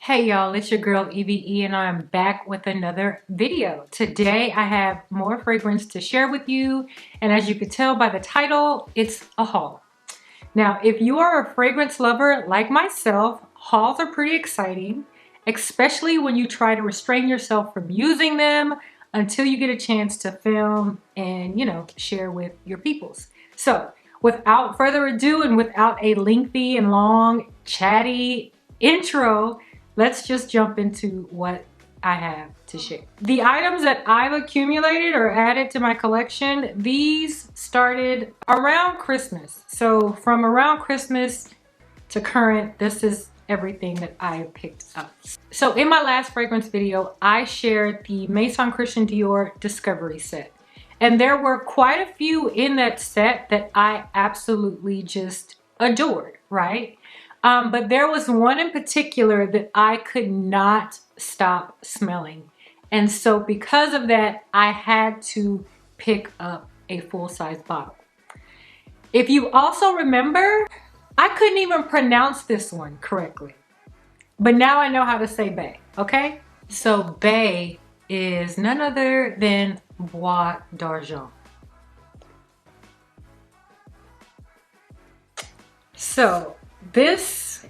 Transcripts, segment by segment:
Hey y'all, it's your girl EVE and I'm back with another video. Today I have more fragrance to share with you, and as you can tell by the title, it's a haul. Now, if you are a fragrance lover like myself, hauls are pretty exciting, especially when you try to restrain yourself from using them until you get a chance to film and, share with your peoples. So, without further ado and without a lengthy and long chatty intro, let's just jump into what I have to share. The items that I've accumulated or added to my collection, these started around Christmas. So from around Christmas to current, this is everything that I picked up. So in my last fragrance video, I shared the Maison Christian Dior Discovery set. And there were quite a few in that set that I absolutely just adored, right? But there was one in particular that I could not stop smelling. And so because of that, I had to pick up a full-size bottle. If you also remember, I couldn't even pronounce this one correctly. But now I know how to say Peau, okay? So Peau is none other than Bois d'Argent. So this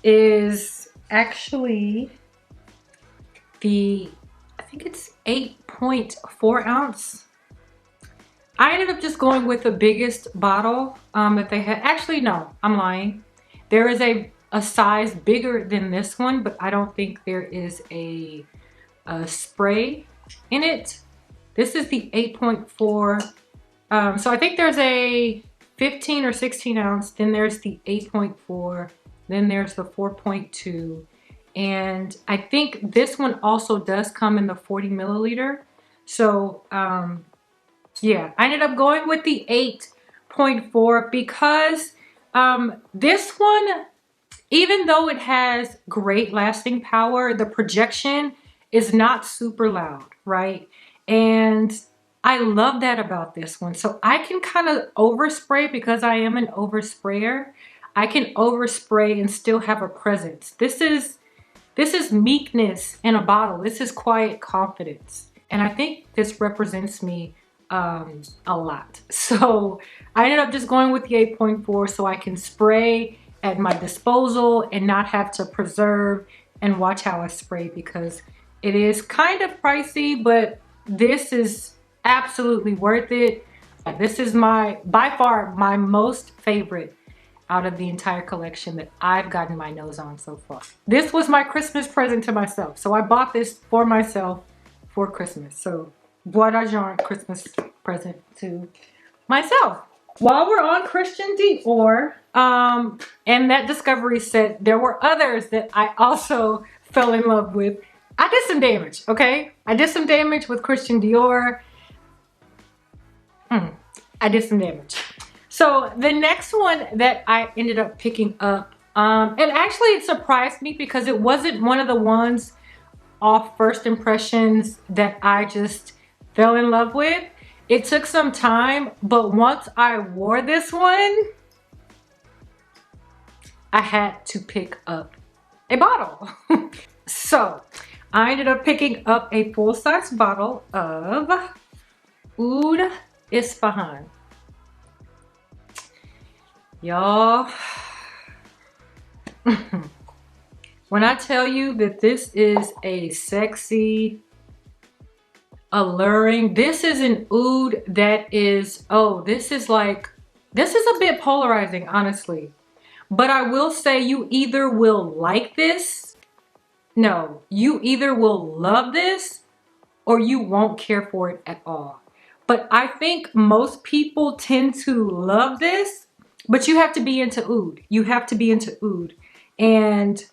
is actually I think it's 8.4 ounce. I ended up just going with the biggest bottle that they had. Actually, no, I'm lying. There is a size bigger than this one, but I don't think there is a spray in it. This is the 8.4. So I think there's a 15 or 16 ounce, then there's the 8.4, then there's the 4.2, and I think this one also does come in the 40 milliliter. So yeah, I ended up going with the 8.4 because this one, even though it has great lasting power, the projection is not super loud, right? And I love that about this one. So I can kind of overspray because I am an oversprayer. I can overspray and still have a presence. This is meekness in a bottle. This is quiet confidence. And I think this represents me a lot. So I ended up just going with the 8.4 so I can spray at my disposal and not have to preserve and watch how I spray, because it is kind of pricey, but this is absolutely worth it. This is by far my most favorite out of the entire collection that I've gotten my nose on so far. This was my Christmas present to myself. So I bought this for myself for Christmas. So Bois d'Argent Christmas present to myself. While we're on Christian Dior and that Discovery set, there were others that I also fell in love with. I did some damage, okay? I did some damage with Christian Dior. I did some damage. So the next one that I ended up picking up, and actually it surprised me because it wasn't one of the ones off first impressions that I just fell in love with. It took some time, but once I wore this one, I had to pick up a bottle. So I ended up picking up a full-size bottle of Oud Isfahan. Y'all, when I tell you that this is a sexy, alluring, this is an oud that is, this is a bit polarizing, honestly. But I will say you either will like this, no, you either will love this or you won't care for it at all. But I think most people tend to love this. But you have to be into oud. You have to be into oud. And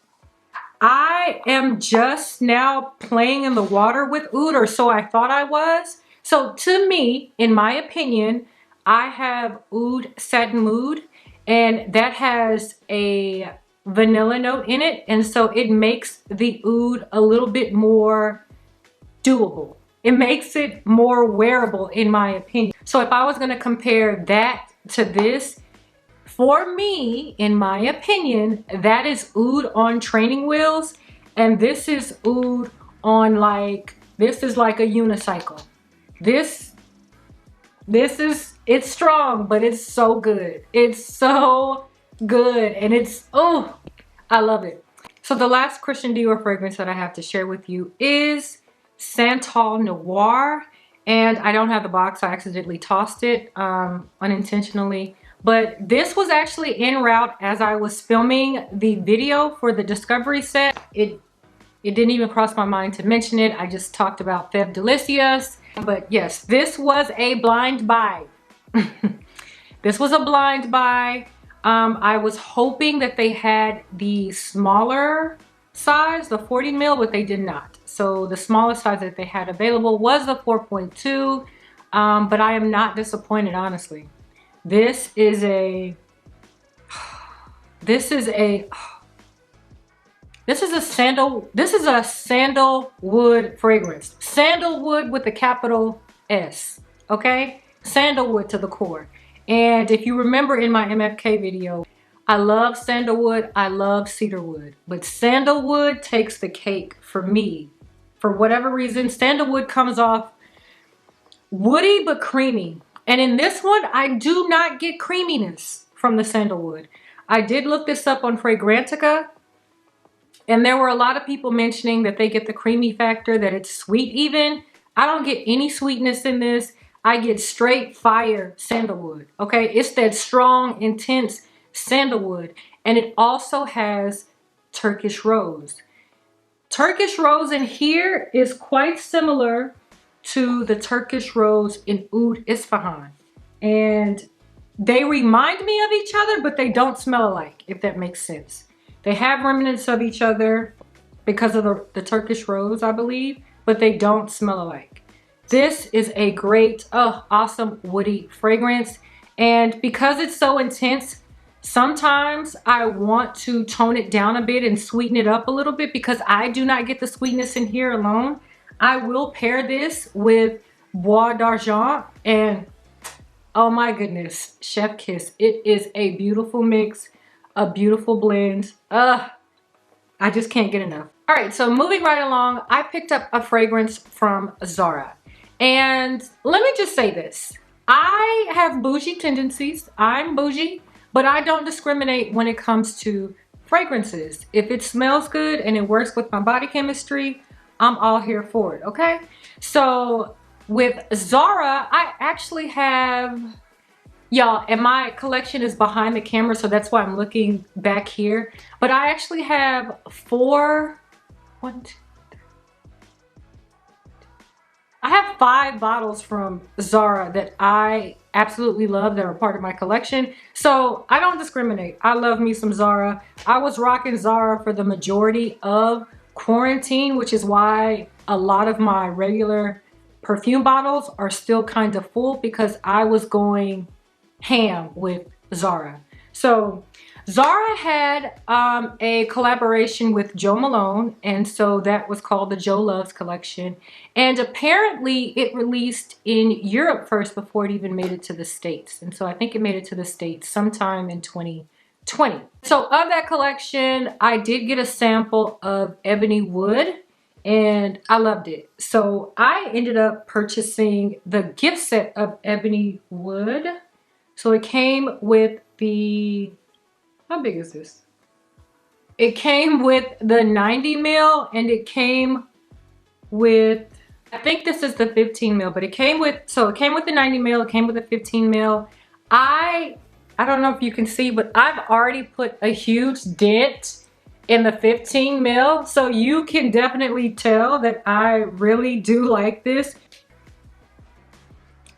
I am just now playing in the water with oud, or so I thought I was. So to me, in my opinion, I have Oud Satin Mood, and that has a vanilla note in it. And so it makes the oud a little bit more doable. It makes it more wearable, in my opinion. So if I was gonna compare that to this, for me, in my opinion, that is oud on training wheels. And this is oud on like, this is like a unicycle. This is, it's strong, but it's so good. It's so good. And it's, oh, I love it. So the last Christian Dior fragrance that I have to share with you is Santal Noir. And I don't have the box. I accidentally tossed it unintentionally. But this was actually en route as I was filming the video for the Discovery set. It didn't even cross my mind to mention it. I just talked about Feb Delicious. But yes, this was a blind buy. This was a blind buy. I was hoping that they had the smaller size, the 40 ml, but they did not. So the smallest size that they had available was the 4.2, but I am not disappointed, honestly. This is a sandalwood fragrance. Sandalwood with a capital S, okay? Sandalwood to the core. And if you remember in my MFK video, I love sandalwood, I love cedarwood, but sandalwood takes the cake for me. For whatever reason, sandalwood comes off woody but creamy. And in this one, I do not get creaminess from the sandalwood. I did look this up on Fragrantica, and there were a lot of people mentioning that they get the creamy factor, that it's sweet even. I don't get any sweetness in this. I get straight fire sandalwood, okay? It's that strong, intense sandalwood. And it also has Turkish rose. Turkish rose in here is quite similar to the Turkish rose in Oud Isfahan. And they remind me of each other, but they don't smell alike, if that makes sense. They have remnants of each other because of the Turkish rose, I believe, but they don't smell alike. This is a great, awesome woody fragrance. And because it's so intense, sometimes I want to tone it down a bit and sweeten it up a little bit because I do not get the sweetness in here alone. I will pair this with Bois d'Argent and oh my goodness, chef kiss. It is a beautiful mix, a beautiful blend. I just can't get enough. All right, so moving right along, I picked up a fragrance from Zara. And let me just say this. I have bougie tendencies. I'm bougie, but I don't discriminate when it comes to fragrances. If it smells good and it works with my body chemistry, I'm all here for it, okay? So with Zara, I actually have, y'all, and my collection is behind the camera, so that's why I'm looking back here. But I actually have I have 5 bottles from Zara that I absolutely love that are part of my collection. So I don't discriminate. I love me some Zara. I was rocking Zara for the majority of quarantine, which is why a lot of my regular perfume bottles are still kind of full because I was going ham with Zara. So Zara had a collaboration with Jo Malone, and so that was called the Jo Loves collection. And apparently it released in Europe first before it even made it to the States. And so I think it made it to the States sometime in 2020. So of that collection, I did get a sample of Ebony Wood, and I loved it. So I ended up purchasing the gift set of Ebony Wood. So it came with the, how big is this? It came with the 90 ml and it came with, I think this is the 15 ml, but it came with, so it came with the 90 ml, it came with the 15 ml. I don't know if you can see, but I've already put a huge dent in the 15 ml. So you can definitely tell that I really do like this.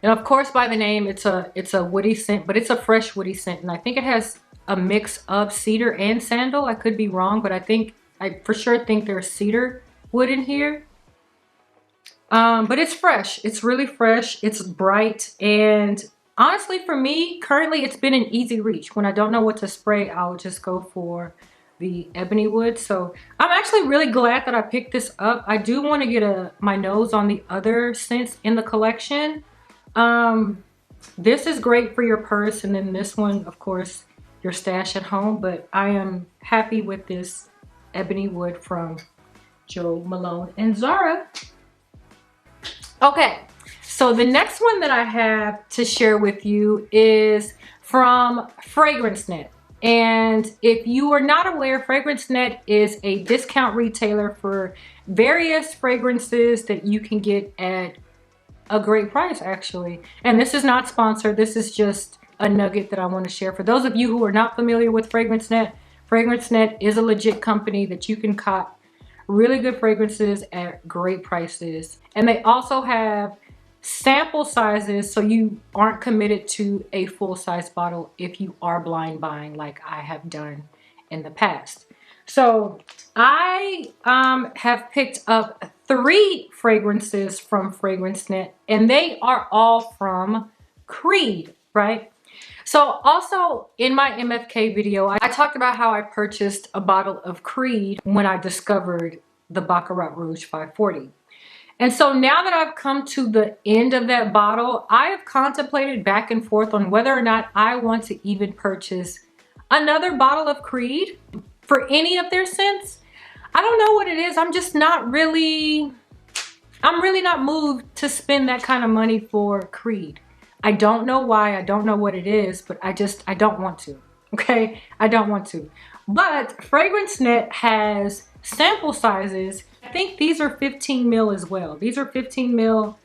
And of course by the name, it's a woody scent, but it's a fresh woody scent. And I think it has a mix of cedar and sandal. I could be wrong, but I for sure think there's cedar wood in here. But it's fresh. It's really fresh. It's bright. And honestly, for me, currently it's been an easy reach. When I don't know what to spray, I'll just go for the Ebony Wood. So I'm actually really glad that I picked this up. I do want to get my nose on the other scents in the collection. This is great for your purse, and then this one, of course, your stash at home. But I am happy with this Ebony Wood from Jo Malone and Zara. Okay, so the next one that I have to share with you is from FragranceNet. And if you are not aware, FragranceNet is a discount retailer for various fragrances that you can get at a great price, actually. And this is not sponsored. This is just a nugget that I want to share. For those of you who are not familiar with FragranceNet, FragranceNet is a legit company that you can cop really good fragrances at great prices. And they also have sample sizes, so you aren't committed to a full-size bottle if you are blind buying like I have done in the past. So I have picked up 3 fragrances from FragranceNet, and they are all from Creed, right? So also in my MFK video, I talked about how I purchased a bottle of Creed when I discovered the Baccarat Rouge 540. And so now that I've come to the end of that bottle, I have contemplated back and forth on whether or not I want to even purchase another bottle of Creed for any of their scents. I don't know what it is. I'm really not moved to spend that kind of money for Creed. I don't know why. I don't know what it is, but I don't want to. Okay? I don't want to. But FragranceNet has sample sizes. I think these are 15 ml as well. These are 15 ml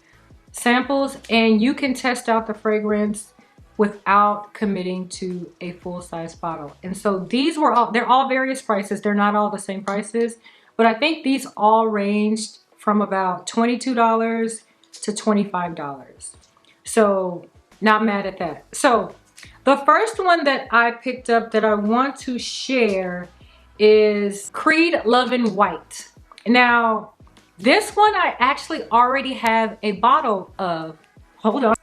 samples, and you can test out the fragrance without committing to a full-size bottle. And so these were all, they're all various prices. They're not all the same prices, but I think these all ranged from about $22 to $25. So not mad at that. So the first one that I picked up that I want to share is Creed Love and White. Now, this one I actually already have a bottle of. Hold on.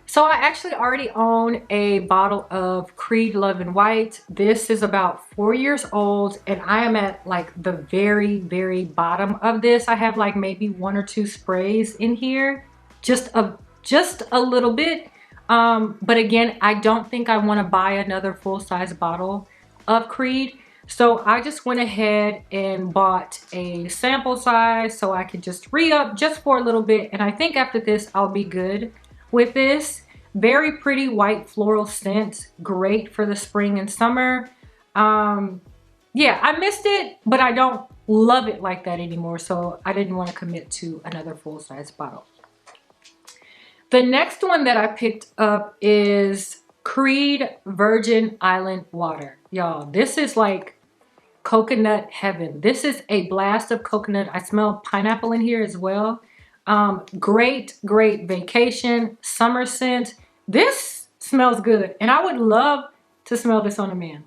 So I actually already own a bottle of Creed Love and White. This is about 4 years old, and I am at like the very, very bottom of this. I have like maybe 1 or 2 sprays in here, just a little bit. But again, I don't think I want to buy another full-size bottle of Creed. So I just went ahead and bought a sample size so I could just re-up just for a little bit. And I think after this, I'll be good with this. Very pretty white floral scent. Great for the spring and summer. Yeah, I missed it, but I don't love it like that anymore. So I didn't want to commit to another full-size bottle. The next one that I picked up is Creed Virgin Island Water. Y'all, this is like coconut heaven. This is a blast of coconut. I smell pineapple in here as well. Great vacation summer scent. This smells good, and I would love to smell this on a man.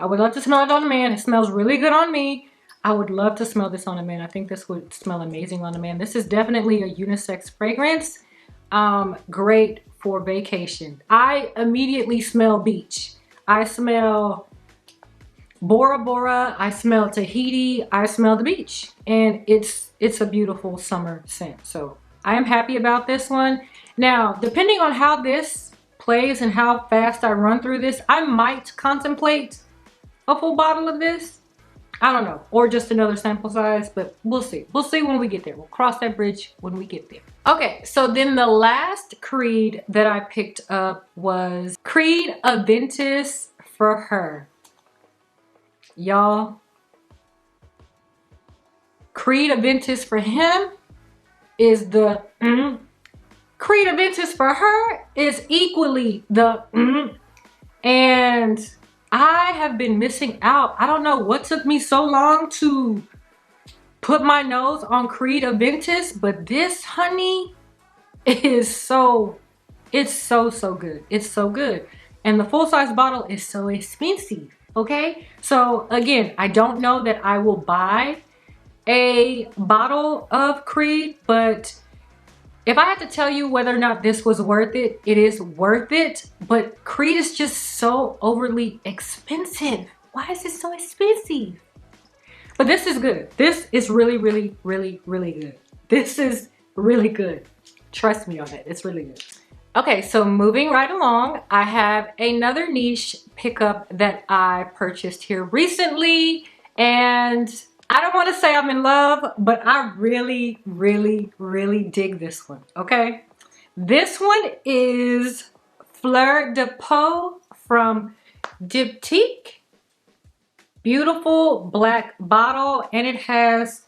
I would love to smell it on a man. It smells really good on me. I would love to smell this on a man. I think this would smell amazing on a man. This is definitely a unisex fragrance. Great for vacation. I immediately smell beach. I smell Bora Bora, I smell Tahiti, I smell the beach, and it's a beautiful summer scent. So I am happy about this one. Now, depending on how this plays and how fast I run through this, I might contemplate a full bottle of this. I don't know, or just another sample size, but we'll see. We'll see when we get there. We'll cross that bridge when we get there. Okay, so then the last Creed that I picked up was Creed Aventus for Her. Y'all, Creed Aventus for him is the Creed Aventus for her is equally the and I have been missing out. I don't know what took me so long to put my nose on Creed Aventus, but this, honey, is so good. It's so good. And the full-size bottle is so expensive, okay? So again, I don't know that I will buy a bottle of Creed, but if I had to tell you whether or not this was worth it, it is worth it. But Creed is just so overly expensive. Why is it so expensive? But this is good. This is really good. This is really good. Trust me on it. It's really good. Okay, so moving right along, I have another niche pickup that I purchased here recently, and I don't want to say I'm in love, but I really, really, really dig this one, okay? This one is Fleur de Peau from Diptyque. Beautiful black bottle, and it has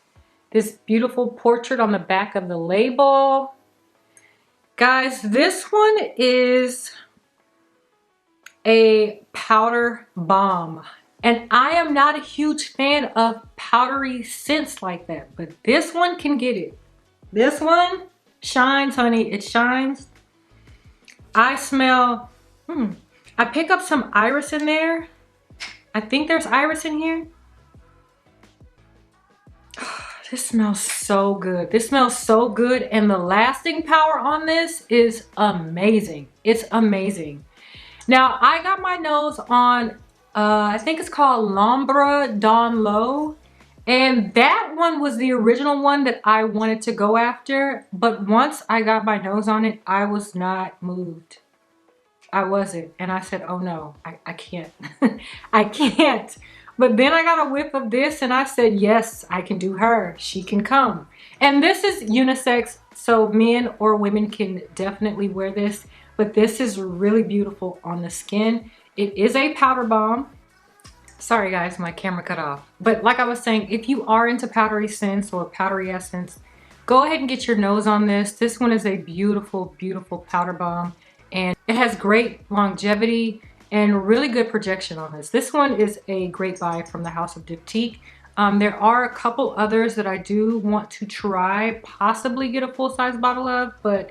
this beautiful portrait on the back of the label. Guys, this one is a powder bomb. And I am not a huge fan of powdery scents like that, but this one can get it. This one shines, honey, it shines. I smell, I pick up some iris in there. I think there's iris in here. This smells so good. This smells so good, and the lasting power on this is amazing. It's amazing. Now, I got my nose on, I think it's called L'Ombre Dawn Low. And that one was the original one that I wanted to go after. But once I got my nose on it, I was not moved. I wasn't. And I said, oh no, I can't. I can't. But then I got a whiff of this and I said, yes, I can do her. She can come. And this is unisex, so men or women can definitely wear this. But this is really beautiful on the skin. It is a powder bomb. Sorry guys, my camera cut off. But like I was saying, if you are into powdery scents or powdery essence, go ahead and get your nose on this. This one is a beautiful, beautiful powder bomb. And it has great longevity and really good projection on this. This one is a great buy from the house of Diptyque. There are a couple others that I do want to try, possibly get a full-size bottle of, but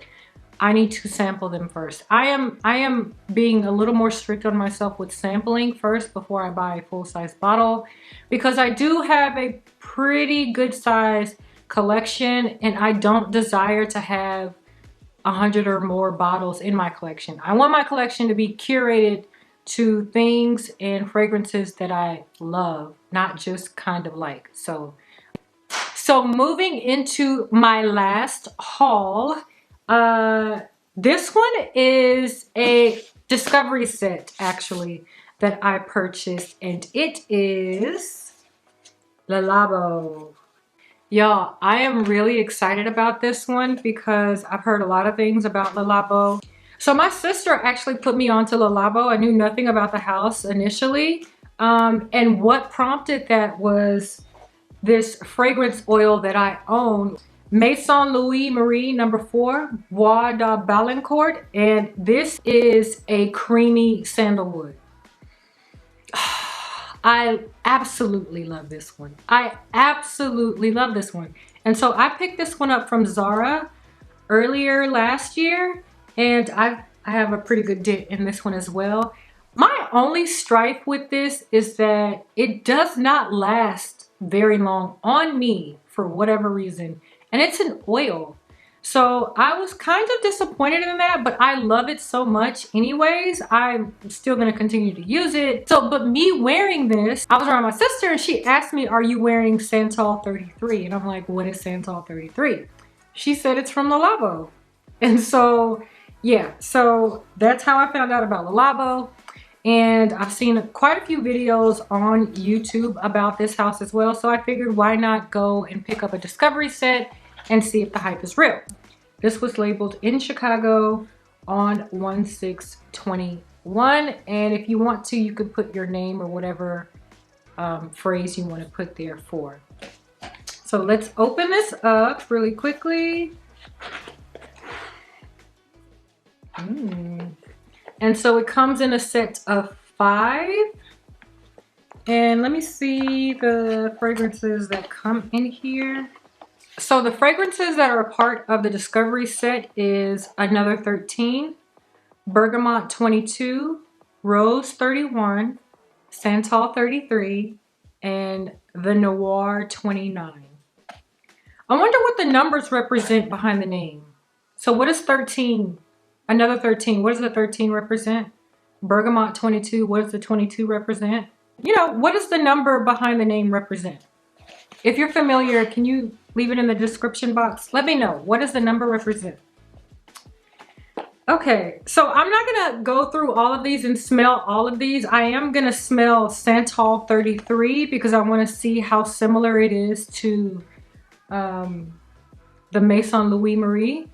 I need to sample them first. I am being a little more strict on myself with sampling first before I buy a full-size bottle, because I do have a pretty good size collection and I don't desire to have 100 or more bottles in my collection. I want my collection to be curated to things and fragrances that I love, not just kind of like. So moving into my last haul. This one is a discovery set actually that I purchased, and it is Labo. Y'all, I am really excited about this one because I've heard a lot of things about Labo. So my sister actually put me onto Labo. I knew nothing about the house initially. And what prompted that was this fragrance oil that I own. Maison Louis Marie number 4, Bois de Balancourt, and this is a creamy sandalwood. I absolutely love this one. I absolutely love this one. And so I picked this one up from Zara earlier last year, and I have a pretty good dent in this one as well. My only strife with this is that it does not last very long on me for whatever reason. And it's an oil. So I was kind of disappointed in that, but I love it so much anyways. I'm still gonna continue to use it. So, but me wearing this, I was around my sister and she asked me, are you wearing Santal 33? And I'm like, what is Santal 33? She said it's from Labo. And so, yeah, so that's how I found out about Labo. And I've seen quite a few videos on YouTube about this house as well. So I figured why not go and pick up a discovery set and see if the hype is real. This was labeled in Chicago on 1/6/21. And if you want to, you could put your name or whatever phrase you want to put there for. So let's open this up really quickly. And so it comes in a set of 5. And let me see the fragrances that come in here. So the fragrances that are a part of the discovery set is Another 13, Bergamot 22, Rose 31, Santal 33, and the Noir 29. I wonder what the numbers represent behind the name. So what is 13? Another 13, what does the 13 represent? Bergamot 22, what does the 22 represent? You know, what does the number behind the name represent? If you're familiar, can you leave it in the description box? Let me know. What does the number represent? Okay, so I'm not gonna go through all of these and smell all of these. I am gonna smell Santal 33 because I want to see how similar it is to the Maison Louis Marie.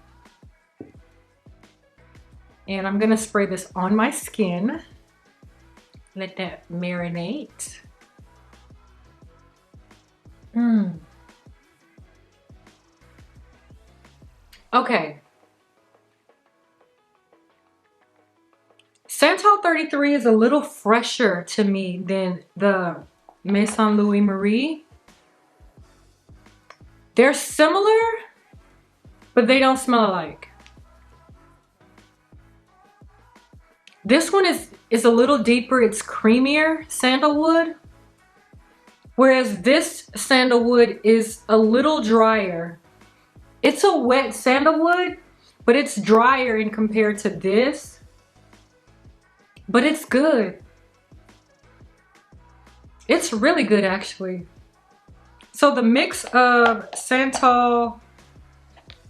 And I'm gonna spray this on my skin. Let that marinate. Okay. Santal 33 is a little fresher to me than the Maison Louis Marie. They're similar, but they don't smell alike. This one is a little deeper. It's creamier sandalwood. Whereas this sandalwood is a little drier. It's a wet sandalwood, but it's drier in compared to this. But it's good. It's really good actually. So the mix of Santal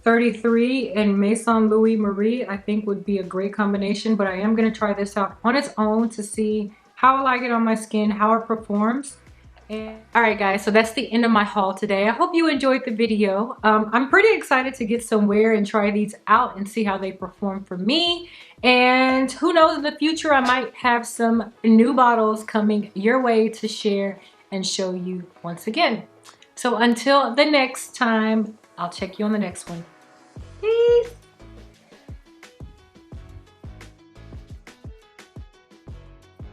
33 and Maison Louis Marie I think would be a great combination, but I am going to try this out on its own to see how I like it on my skin, how it performs. Alright guys, so that's the end of my haul today. I hope you enjoyed the video. I'm pretty excited to get some wear and try these out and see how they perform for me. And who knows, in the future I might have some new bottles coming your way to share and show you once again. So until the next time, I'll check you on the next one.